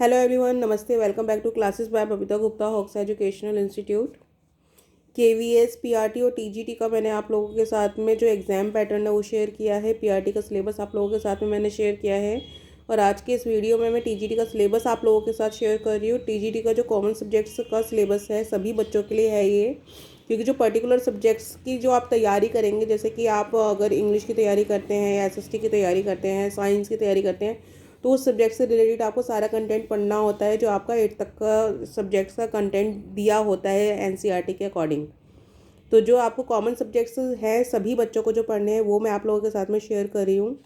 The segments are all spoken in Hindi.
हेलो एवरीवन, नमस्ते। Welcome back to classes by Babita Gupta, Hawks educational institute. KVS, PRT और टीजीटी का मैंने आप लोगों के साथ में जो एग्ज़ाम पैटर्न है वो शेयर किया है। पीआरटी का सिलेबस आप लोगों के साथ में मैंने शेयर किया है और आज के इस वीडियो में मैं टीजीटी का सिलेबस आप लोगों के साथ शेयर कर रही हूँ। टीजीटी का जो कॉमन सब्जेक्ट्स का सिलेबस है सभी बच्चों के लिए है ये, क्योंकि जो पर्टिकुलर सब्जेक्ट्स की जो आप तैयारी करेंगे, जैसे कि आप अगर इंग्लिश की तैयारी करते हैं या एसएसटी की तैयारी करते हैं, साइंस की तैयारी करते हैं, तो उस सब्जेक्ट से रिलेटेड आपको सारा कंटेंट पढ़ना होता है जो आपका 8 तक का सब्जेक्ट्स का कंटेंट दिया होता है एनसीईआरटी के अकॉर्डिंग। तो जो आपको कॉमन सब्जेक्ट्स हैं सभी बच्चों को जो पढ़ने हैं वो मैं आप लोगों के साथ में शेयर कर रही हूँ।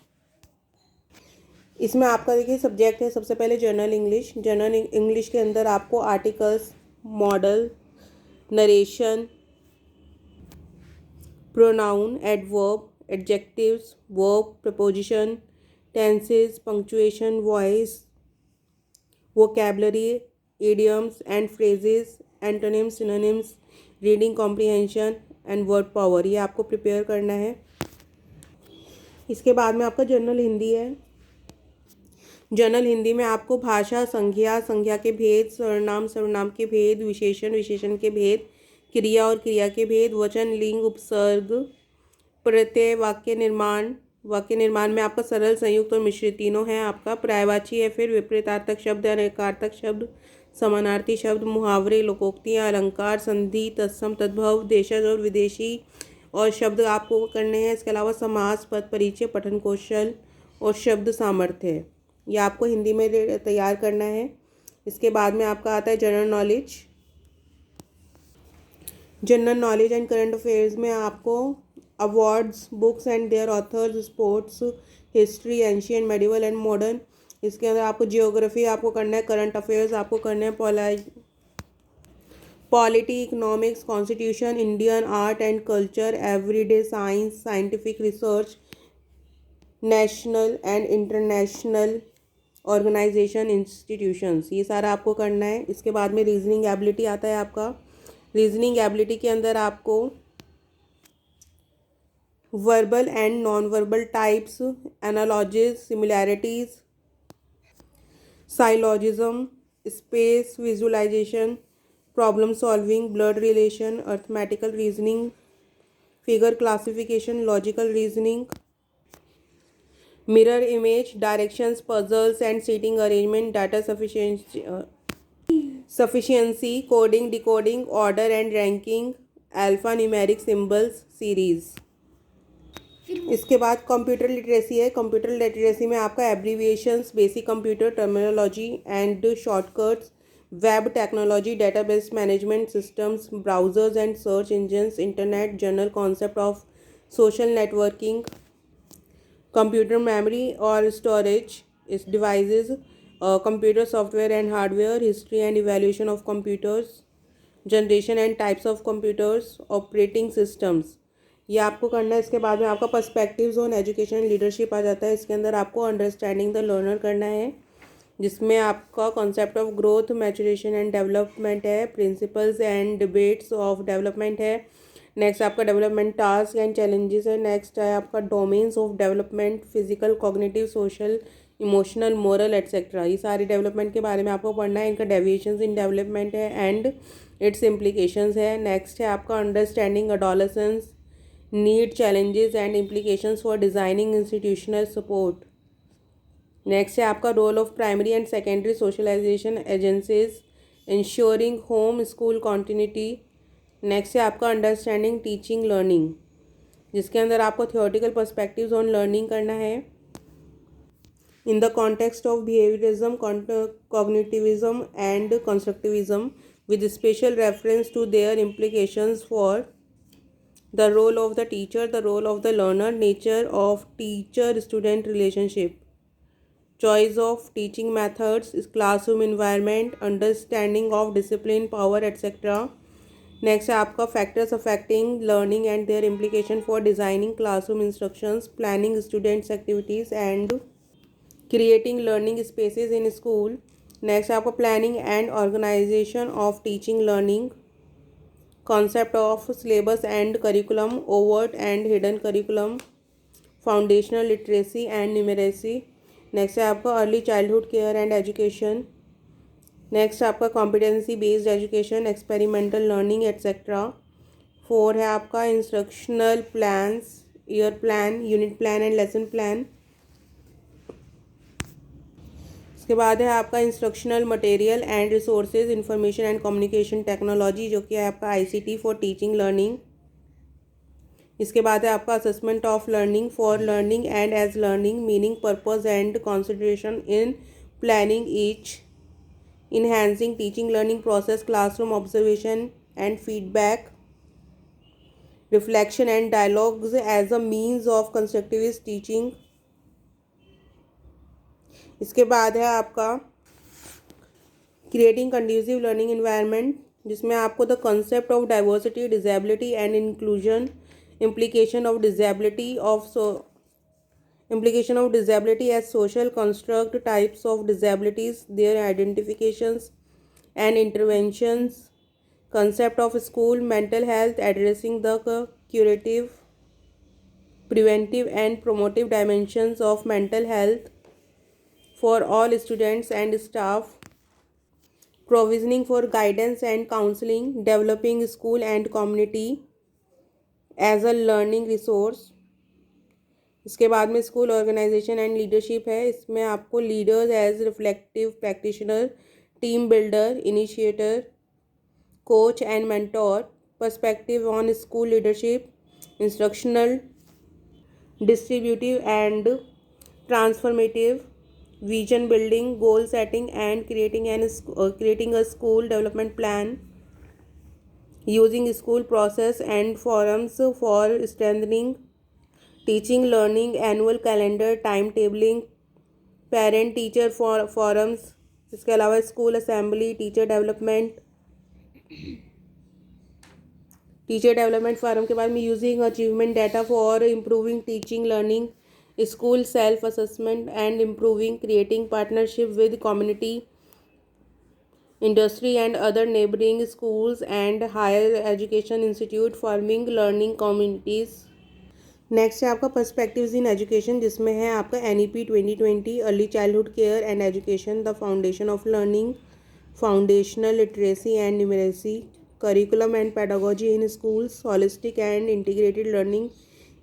इसमें आपका देखिए सब्जेक्ट है सबसे पहले जनरल इंग्लिश। जनरल इंग्लिश के अंदर आपको articles, model, narration, pronoun, adverb, adjectives, verb, preposition, tenses, punctuation, voice, vocabulary, idioms and phrases, antonyms, synonyms, reading comprehension and word power, ये आपको प्रिपेयर करना है। इसके बाद में आपका जनरल हिंदी है। जनरल हिंदी में आपको भाषा, संज्ञा, संज्ञा के भेद, सर्वनाम, सर्वनाम के भेद, विशेषण, विशेषण के भेद, क्रिया और क्रिया के भेद, वचन, लिंग, उपसर्ग, प्रत्यय, वाक्य निर्माण। वाक्य निर्माण में आपका सरल, संयुक्त और मिश्रित तीनों हैं। आपका पर्यायवाची है, फिर विपरीतार्थक शब्द, अनेकार्थक शब्द, समानार्थी शब्द, मुहावरे, लोकोक्तियाँ, अलंकार, संधि, तत्सम, तद्भव, देशज और विदेशी और शब्द आपको करने हैं। इसके अलावा समास, पद परिचय, पठन कौशल और शब्द सामर्थ्य, यह आपको हिंदी में तैयार करना है। इसके बाद में आपका आता है general knowledge. General knowledge and current affairs में आपको awards, books and their authors, sports, history, ancient, medieval and modern. इसके अंदर आपको जियोग्राफी आपको करना है, करंट अफेयर्स आपको करना है, polity, economics, constitution, Indian art and culture, everyday science, scientific research, national and international organisation, institutions, ये सारा आपको करना है। इसके बाद में रीजनिंग एबिलिटी आता है आपका। रीजनिंग एबिलिटी के अंदर आपको verbal and non verbal types, analogies, similarities, syllogism, space visualisation, problem solving, blood relation, arithmetical reasoning, figure classification, logical reasoning, mirror image, directions, puzzles and seating arrangement, data sufficiency, coding, decoding, order and ranking, alphanumeric symbols series. इसके बाद कंप्यूटर लिटरेसी है। कंप्यूटर लिटरेसी में आपका abbreviations, basic computer terminology and shortcuts, web technology, database management systems, browsers and search engines, internet, general concept of social networking, computer memory और स्टोरेज इस devices, computer software and hardware, history and evaluation of computers, generation and types of computers, operating systems, ये आपको करना है। इसके बाद में आपका perspectives on education and leadership आ जाता है। इसके अंदर आपको अंडरस्टैंडिंग द लर्नर करना है, जिसमें आपका concept of growth, maturation and development है, principles and debates of development है। नेक्स्ट आपका डेवलपमेंट टास्क एंड चैलेंजेस है। नेक्स्ट है आपका domains of development, physical, cognitive, social, emotional, moral etcetera, ये सारे डेवलपमेंट के बारे में आपको पढ़ना है। इनका डेविएशंस इन डेवलपमेंट है एंड इट्स इम्प्लीकेशंस है। नेक्स्ट है आपका understanding adolescence, need, challenges and implications for designing institutional support। Next है आपका role of primary and secondary socialisation agencies, ensuring home school continuity. Next है आपका अंडरस्टैंडिंग टीचिंग लर्निंग, जिसके अंदर आपको थियोरेटिकल पर्सपेक्टिव्स ऑन लर्निंग करना है in the context of behaviourism, cognitivism and constructivism with special reference to their implications for the role of the teacher, the role of the learner, nature of teacher-student relationship, choice of teaching methods, classroom environment, understanding of discipline, power, etc. Next है आपका factors affecting learning and their implication for designing classroom instructions, planning students' activities and creating learning spaces in school. Next है आपका planning and organization of teaching learning, concept of syllabus and curriculum, overt and hidden curriculum, foundational literacy and numeracy। Next है आपका early childhood care and education, next आपका competency based education, experimental learning etcetera. 4 है आपका instructional plans, year plan, unit plan and lesson plan. इसके बाद है आपका instructional material and resources, information and communication technology, जो कि है आपका ICT फॉर टीचिंग लर्निंग। इसके बाद है आपका assessment of learning for learning and as learning, meaning, purpose and consideration in planning each, enhancing teaching learning process, classroom observation and feedback, reflection and dialogues as a means of constructivist teaching। इसके बाद है आपका creating conducive learning environment, जिसमें आपको the concept of diversity, disability and inclusion, implication of disability as social construct, types of disabilities, their identifications and interventions, concept of school mental health, addressing the curative, preventive and promotive dimensions of mental health for all students and staff, provisioning for guidance and counseling, developing school and community as a learning resource। इसके बाद में स्कूल ऑर्गेनाइजेशन एंड लीडरशिप है। इसमें आपको leaders as reflective practitioner, team builder, initiator, coach and mentor, perspective on school leadership, instructional, distributive and transformative, vision building, goal setting and creating a school development plan, using school process and forums for strengthening teaching learning, annual calendar, time tabling, parent teacher forums. इसके अलावा school assembly, teacher development forum के बाद में using achievement data for improving teaching learning, school self assessment and improving, creating partnership with community, industry and other neighbouring schools and higher education institute, forming learning communities. Next है आपका पर्सपेक्टिव्स इन एजुकेशन, जिसमें है आपका NEP 2020, early childhood care and education, the foundation of learning, foundational literacy and numeracy, curriculum and pedagogy in schools, holistic and integrated learning,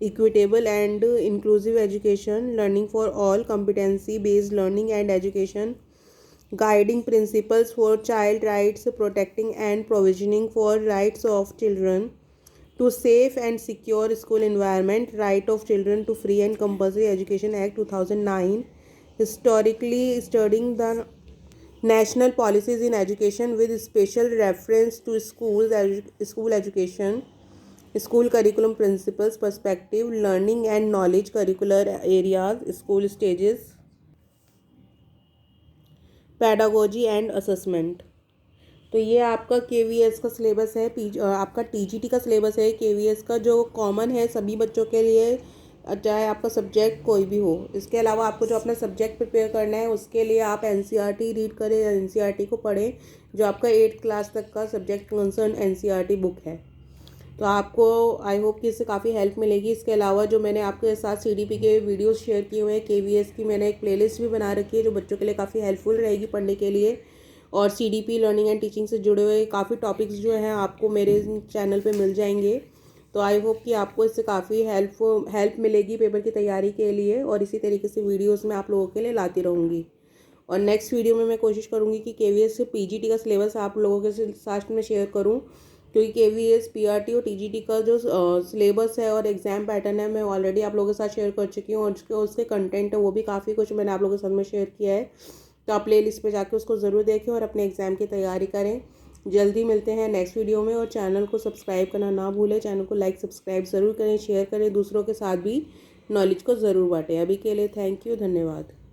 equitable and inclusive education, learning for all, competency based learning and education, guiding principles for child rights, protecting and provisioning for rights of children to safe and secure school environment, right of children to free and compulsory education act 2009, historically studying the national policies in education with special reference to school education, school curriculum principles, perspective, learning and knowledge, curricular areas, school stages, pedagogy and assessment. तो ये आपका KVS का सिलेबस है, आपका TGT का सिलेबस है। KVS का जो कॉमन है सभी बच्चों के लिए, चाहे आपका सब्जेक्ट कोई भी हो। इसके अलावा आपको जो अपना सब्जेक्ट प्रिपेयर करना है उसके लिए आप NCERT रीड करें, NCERT को पढ़ें, जो आपका 8th क्लास तक का सब्जेक्ट कंसर्न NCERT बुक है। तो आपको आई होप कि इससे काफ़ी हेल्प मिलेगी। इसके अलावा जो मैंने आपके साथ CDP के वीडियोस शेयर किए हुए हैं, KVS की मैंने एक प्लेलिस्ट भी बना रखी है जो बच्चों के लिए काफ़ी हेल्पफुल रहेगी पढ़ने के लिए। और CDP लर्निंग एंड टीचिंग से जुड़े हुए काफ़ी टॉपिक्स जो हैं आपको मेरे चैनल पे मिल जाएंगे। तो आई होप कि आपको इससे काफ़ी हेल्प मिलेगी पेपर की तैयारी के लिए। और इसी तरीके से वीडियोज़ मैं आप लोगों के लिए लाती रहूँगी। और नेक्स्ट वीडियो में मैं कोशिश करूँगी कि KVS से PGT का सिलेबस आप लोगों के साथ में शेयर करूँ, क्योंकि KVS, PRT और TGT का जो सिलेबस है और एग्ज़ाम पैटर्न है मैं ऑलरेडी आप लोगों के साथ शेयर कर चुकी हूँ। और उसके कंटेंट है वो भी काफ़ी कुछ मैंने आप लोगों के साथ में शेयर किया है। तो आप प्ले लिस्ट पर जाकर उसको ज़रूर देखें और अपने एग्ज़ाम की तैयारी करें। जल्दी मिलते हैं नेक्स्ट वीडियो में। और चैनल को सब्सक्राइब करना ना भूलें। चैनल को लाइक सब्सक्राइब ज़रूर करें, शेयर करें, दूसरों के साथ भी नॉलेज को ज़रूर बांटें। अभी के लिए थैंक यू, धन्यवाद।